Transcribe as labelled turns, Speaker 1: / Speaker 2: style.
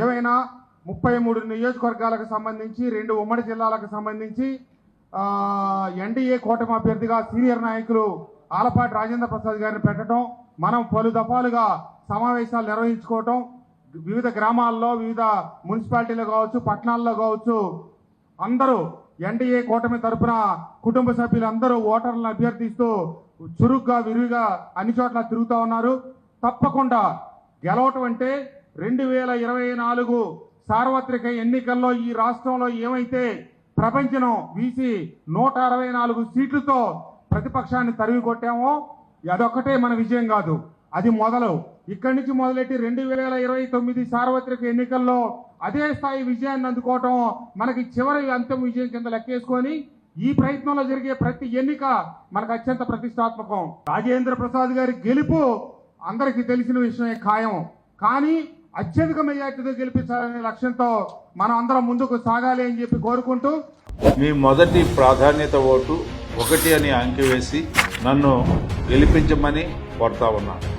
Speaker 1: ఏవైనా 33 నియోజకవర్గాలకు సంబంధించి 2 ఉమ్మడి జిల్లాలకు సంబంధించి ఎన్డీఏ కూటమి అభ్యర్థిగా సీనియర్ నాయకులు ఆలపాటి రాజేంద్ర ప్రసాద్ గారిని పెట్టడం, మనం పలు దఫాలుగా సమావేశాలు నిర్వహించుకోవటం, వివిధ గ్రామాల్లో వివిధ మున్సిపాలిటీలో కావచ్చు, పట్టణాల్లో కావచ్చు, అందరూ ఎన్డీఏ కూటమి తరఫున కుటుంబ సభ్యులందరూ ఓటర్లను అభ్యర్థిస్తూ చురుగ్గా విరివిగా అన్ని చోట్ల తిరుగుతూ ఉన్నారు. తప్పకుండా గెలవటం అంటే 2024 సార్వత్రిక ఎన్నికల్లో ఈ రాష్ట్రంలో ఏమైతే ప్రపంచం వీసి 164 సీట్లతో ప్రతిపక్షాన్ని తరిమి కొట్టామో అదొక్కటే మన విజయం కాదు, అది మొదలు. ఇక్కడి నుంచి మొదలెట్టి 2029 సార్వత్రిక ఎన్నికల్లో అదే స్థాయి విజయాన్ని అందుకోవటం మనకి చివరి అంతిమ విజయం కింద లెక్కేసుకొని ఈ ప్రయత్నంలో జరిగే ప్రతి ఎన్నిక మనకు అత్యంత ప్రతిష్టాత్మకం. రాజేంద్ర ప్రసాద్ గారి గెలుపు అందరికీ తెలిసిన విషయమే ఖాయం. కానీ అత్యధిక మెజార్టీతో గెలిపించాలనే లక్ష్యంతో మనం అందరం ముందుకు సాగాలి అని చెప్పి కోరుకుంటూ,
Speaker 2: మీ మొదటి ప్రాధాన్యత ఓటు 1 అని అంకె వేసి నన్ను గెలిపించమని కోరుతా ఉన్నాను.